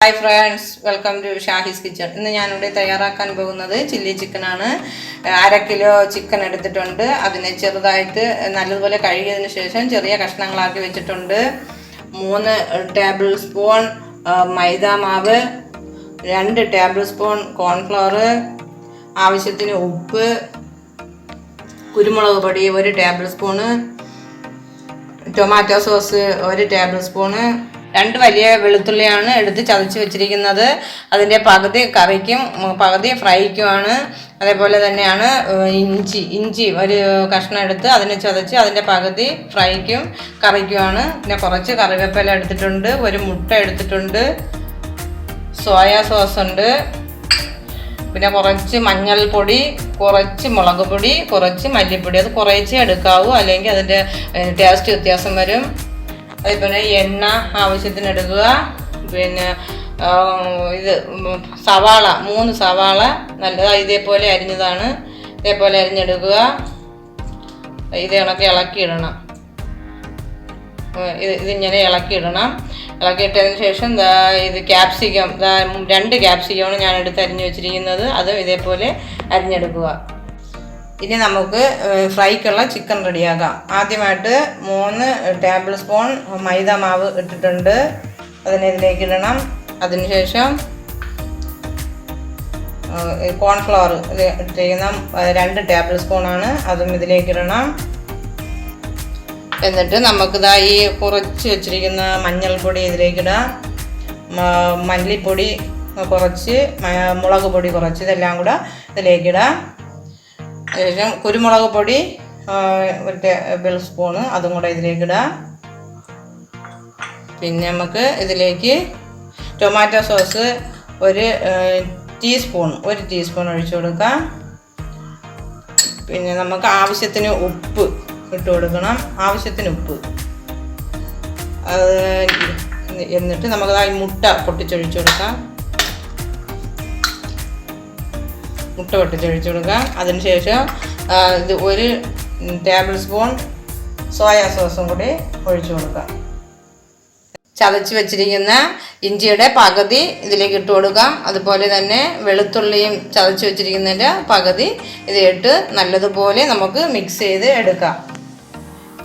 Hi friends, welcome to Shahis kitchen. ഇന്ന് ഞാൻ ഇവിടെ തയ്യാറാക്കാൻ പോകുന്നത് ചില്ലി ചിക്കൻ ആണ്. 1/2 കിലോ ചിക്കൻ എടുത്തിട്ടുണ്ട്. അതിനെ ചെറുതായിട്ട് നല്ലപോലെ കഴുകിയതിനു ശേഷം ചെറിയ കഷ്ണങ്ങളാക്കി വെച്ചിട്ടുണ്ട്. 3 ടേബിൾ സ്പൂൺ മൈദ മാവ്, 2 ടേബിൾ സ്പൂൺ കോൺഫ്ലവർ, ആവശ്യത്തിന് ഉപ്പ്, കുരുമുളക് പൊടി 1 table spoon, tomato sauce 1 table spoon, 2 വലിയ വെളുത്തുള്ളിയാണ് എടുത്ത് ചതച്ച് വെച്ചിരിക്കുന്നത്. അതിൻ്റെ പകുതി കറിക്കും പകുതി ഫ്രൈക്കുമാണ്. അതേപോലെ തന്നെയാണ് ഇഞ്ചി 1 കഷ്ണം എടുത്ത് അതിനെ ചതച്ച് അതിൻ്റെ പകുതി ഫ്രൈക്കും കറിക്കുമാണ്. പിന്നെ കുറച്ച് കറിവേപ്പില എടുത്തിട്ടുണ്ട്, 1 മുട്ട എടുത്തിട്ടുണ്ട്, സോയ സോസ് ഉണ്ട്, പിന്നെ കുറച്ച് മഞ്ഞൾപ്പൊടി, കുറച്ച് മുളക് പൊടി, കുറച്ച് മല്ലിപ്പൊടി. അത് കുറേച്ചേ എടുക്കാവൂ, അല്ലെങ്കിൽ അതിൻ്റെ ടേസ്റ്റ് വ്യത്യാസം വരും. അതേപോലെ എണ്ണ ആവശ്യത്തിന് എടുക്കുക. പിന്നെ ഇത് സവാള 3 സവാള നല്ലതാണ്, ഇതേപോലെ അരിഞ്ഞതാണ്, ഇതേപോലെ അരിഞ്ഞെടുക്കുക. ഇത് ഇളക്കിയിടണം. ഇതിങ്ങനെ ഇളക്കിയിടണം. ഇളക്കിയിട്ടതിന് ശേഷം ഇത് ക്യാപ്സിക്കം 2 ക്യാപ്സിക്കമാണ് ഞാൻ എടുത്ത് അരിഞ്ഞ് വെച്ചിരിക്കുന്നത്. അതും ഇതേപോലെ അരിഞ്ഞെടുക്കുക. ഇനി നമുക്ക് ഫ്രൈക്കുള്ള ചിക്കൻ റെഡിയാക്കാം. ആദ്യമായിട്ട് 3 ടേബിൾ സ്പൂൺ മൈദ മാവ് ഇട്ടിട്ടുണ്ട്, അതിനെ ഇതിലേക്ക് ഇടണം. അതിനുശേഷം കോൺഫ്ലവർ ഇട്ടിരിക്കുന്ന 2 ടേബിൾ സ്പൂണാണ്, അതും ഇതിലേക്ക് ഇടണം. എന്നിട്ട് നമുക്കിതാ ഈ കുറച്ച് വെച്ചിരിക്കുന്ന മഞ്ഞൾപ്പൊടി ഇതിലേക്കിടാം, മല്ലിപ്പൊടി കുറച്ച്, മുളക് പൊടി കുറച്ച്, ഇതെല്ലാം കൂടെ ഇതിലേക്കിടാം. ശേഷം കുരുമുളക് പൊടി 1 ടേബിൾ സ്പൂണ്, അതും കൂടെ ഇതിലേക്കിടാം. പിന്നെ നമുക്ക് ഇതിലേക്ക് ടൊമാറ്റോ സോസ് 1 ടീസ്പൂൺ ഒഴിച്ചു കൊടുക്കാം. പിന്നെ നമുക്ക് ആവശ്യത്തിന് ഉപ്പ് ഇട്ട് കൊടുക്കണം, ആവശ്യത്തിന് ഉപ്പ്. എന്നിട്ട് നമുക്ക് ആ മുട്ട പൊട്ടിച്ചൊഴിച്ചു കൊടുക്കാം. അതിനുശേഷം ഇത് 1 ടേബിൾ സ്പൂൺ സോയ സോസും കൂടി ഒഴിച്ചു കൊടുക്കാം. ചതച്ച് വെച്ചിരിക്കുന്ന ഇഞ്ചിയുടെ പകുതി ഇതിലേക്ക് ഇട്ട് കൊടുക്കാം. അതുപോലെ തന്നെ വെളുത്തുള്ളിയും ചതച്ച് വെച്ചിരിക്കുന്നതിൻ്റെ പകുതി ഇതിലിട്ട് നല്ലതുപോലെ നമുക്ക് മിക്സ് ചെയ്ത് എടുക്കാം.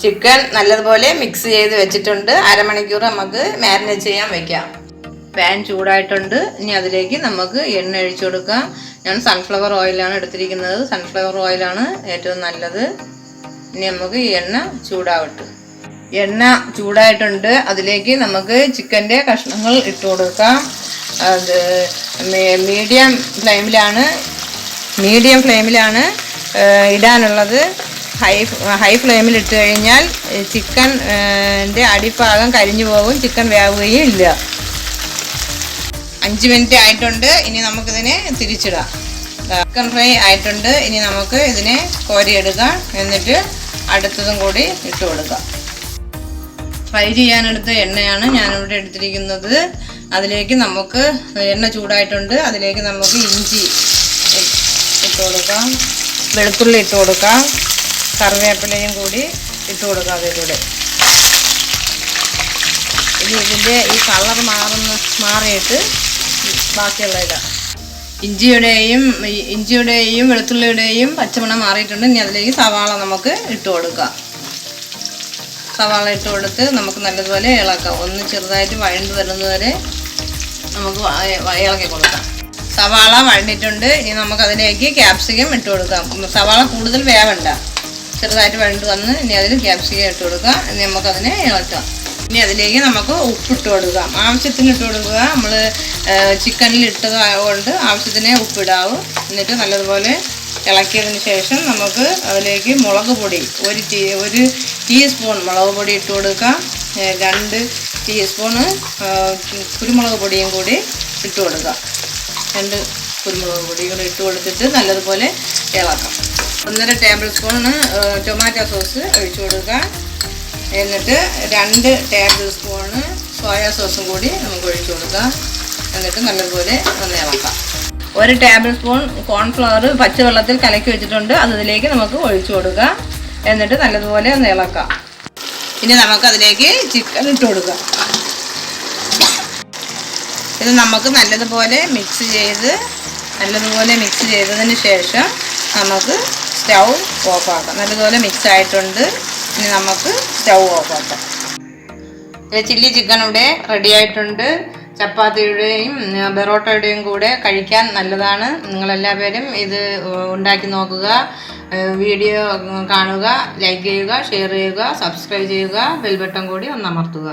ചിക്കൻ നല്ലതുപോലെ മിക്സ് ചെയ്ത് വെച്ചിട്ടുണ്ട്. 1/2 മണിക്കൂർ നമുക്ക് മാരിനേറ്റ് ചെയ്യാൻ വയ്ക്കാം. പാൻ ചൂടായിട്ടുണ്ട്. ഇനി അതിലേക്ക് നമുക്ക് എണ്ണ ഒഴിച്ചു കൊടുക്കാം. ഞാൻ സൺഫ്ലവർ ഓയിലാണ് എടുത്തിരിക്കുന്നത്. സൺഫ്ലവർ ഓയിലാണ് ഏറ്റവും നല്ലത്. ഇനി നമുക്ക് എണ്ണ ചൂടാവട്ടെ. എണ്ണ ചൂടായിട്ടുണ്ട്. അതിലേക്ക് നമുക്ക് ചിക്കൻ്റെ കഷ്ണങ്ങൾ ഇട്ട് കൊടുക്കാം. അത് മീഡിയം ഫ്ലെയിമിലാണ് ഇടാനുള്ളത്. ഹൈ ഫ്ലെയിമിൽ ഇട്ട് കഴിഞ്ഞാൽ ചിക്കൻ്റെ അടിഭാഗം കരിഞ്ഞു പോകും, ചിക്കൻ വേവുകയും ഇല്ല. 5 മിനിറ്റ് ആയിട്ടുണ്ട്. ഇനി നമുക്കിതിനെ തിരിച്ചിടാം. ചിക്കൻ ഫ്രൈ ആയിട്ടുണ്ട്. ഇനി നമുക്ക് ഇതിനെ കോരിയെടുക്കാം. എന്നിട്ട് അടുത്തതും കൂടി ഇട്ട് കൊടുക്കാം. ഫ്രൈ ചെയ്യാനെടുത്ത എണ്ണയാണ് ഞാനിവിടെ എടുത്തിരിക്കുന്നത്. അതിലേക്ക് നമുക്ക് എണ്ണ ചൂടായിട്ടുണ്ട്. അതിലേക്ക് നമുക്ക് ഇഞ്ചി ഇട്ട് കൊടുക്കാം, വെളുത്തുള്ളി ഇട്ട് കൊടുക്കാം, കറിവേപ്പിലയും കൂടി ഇട്ട് കൊടുക്കാം. അതിലൂടെ ഇനി ഇതിൻ്റെ ഈ കളർ മാറിയിട്ട് ബാക്കിയുള്ള ഇടാം. ഇഞ്ചിയുടെയും വെളുത്തുള്ളിയുടെയും പച്ചമണം മാറിയിട്ടുണ്ട്. ഇനി അതിലേക്ക് സവാള നമുക്ക് ഇട്ട് കൊടുക്കാം. സവാള ഇട്ട് കൊടുത്ത് നമുക്ക് നല്ലതുപോലെ ഇളക്കാം. ഒന്ന് ചെറുതായിട്ട് വഴണ്ട് വരുന്നതുവരെ നമുക്ക് ഇളക്കി കൊടുക്കാം. സവാള വഴണ്ടിട്ടുണ്ട്. ഇനി നമുക്കതിലേക്ക് ക്യാപ്സിക്കം ഇട്ട് കൊടുക്കാം. സവാള കൂടുതൽ വേവണ്ട, ചെറുതായിട്ട് വഴണ്ട് വന്ന് ഇനി അതിൽ ക്യാപ്സിക്കം ഇട്ട് കൊടുക്കാം. ഇനി നമുക്കതിനെ ഇളക്കാം. ഇനി അതിലേക്ക് നമുക്ക് ഉപ്പിട്ട് കൊടുക്കാം. ആവശ്യത്തിന് ഇട്ട് കൊടുക്കുക. നമ്മൾ ചിക്കനിൽ ഇട്ടത് കൊണ്ട് ആവശ്യത്തിന് ഉപ്പിടാവും. എന്നിട്ട് നല്ലതുപോലെ ഇളക്കിയതിന് ശേഷം നമുക്ക് അതിലേക്ക് മുളക് പൊടി 1 ടീസ്പൂൺ മുളക് പൊടി ഇട്ട് കൊടുക്കാം. 2 ടീസ്പൂണ് കുരുമുളക് പൊടിയും കൂടി ഇട്ട് കൊടുക്കാം. 2 കുരുമുളക് പൊടി കൂടി ഇട്ട് കൊടുത്തിട്ട് നല്ലതുപോലെ ഇളക്കാം. 1.5 ടേബിൾ സ്പൂണ് ടൊമാറ്റോ സോസ് ഒഴിച്ചു കൊടുക്കാം. എന്നിട്ട് 2 ടേബിൾ സ്പൂണ് സോയ സോസും കൂടി നമുക്ക് ഒഴിച്ചു കൊടുക്കാം. എന്നിട്ട് നല്ലതുപോലെ ഒന്ന് ഇളക്കാം. 1 ടേബിൾ സ്പൂൺ കോൺഫ്ലവർ പച്ചവെള്ളത്തിൽ കലക്കി വെച്ചിട്ടുണ്ട്. അതിലേക്ക് നമുക്ക് ഒഴിച്ചു കൊടുക്കാം. എന്നിട്ട് നല്ലതുപോലെ ഒന്ന് ഇളക്കാം. ഇനി നമുക്ക് അതിലേക്ക് ചിക്കൻ ഇട്ട് കൊടുക്കാം. ഇത് നമുക്ക് നല്ലതുപോലെ മിക്സ് ചെയ്തതിന് ശേഷം നമുക്ക് സ്റ്റൗ ഓഫാക്കാം. നല്ലതുപോലെ മിക്സ് ആയിട്ടുണ്ട്. ഇനി നമുക്ക് സ്റ്റൗ ഓഫാക്കാം. ചില്ലി ചിക്കൻ ഇവിടെ റെഡി ആയിട്ടുണ്ട്. ചപ്പാത്തിയുടെയും ബെറോട്ടയുടെയും കൂടെ കഴിക്കാൻ നല്ലതാണ്. നിങ്ങളെല്ലാവരും ഇത് ഉണ്ടാക്കി നോക്കുക. വീഡിയോ കാണുക, ലൈക്ക് ചെയ്യുക, ഷെയർ ചെയ്യുക, സബ്സ്ക്രൈബ് ചെയ്യുക, ബെൽ ബട്ടൺ കൂടി ഒന്ന് അമർത്തുക.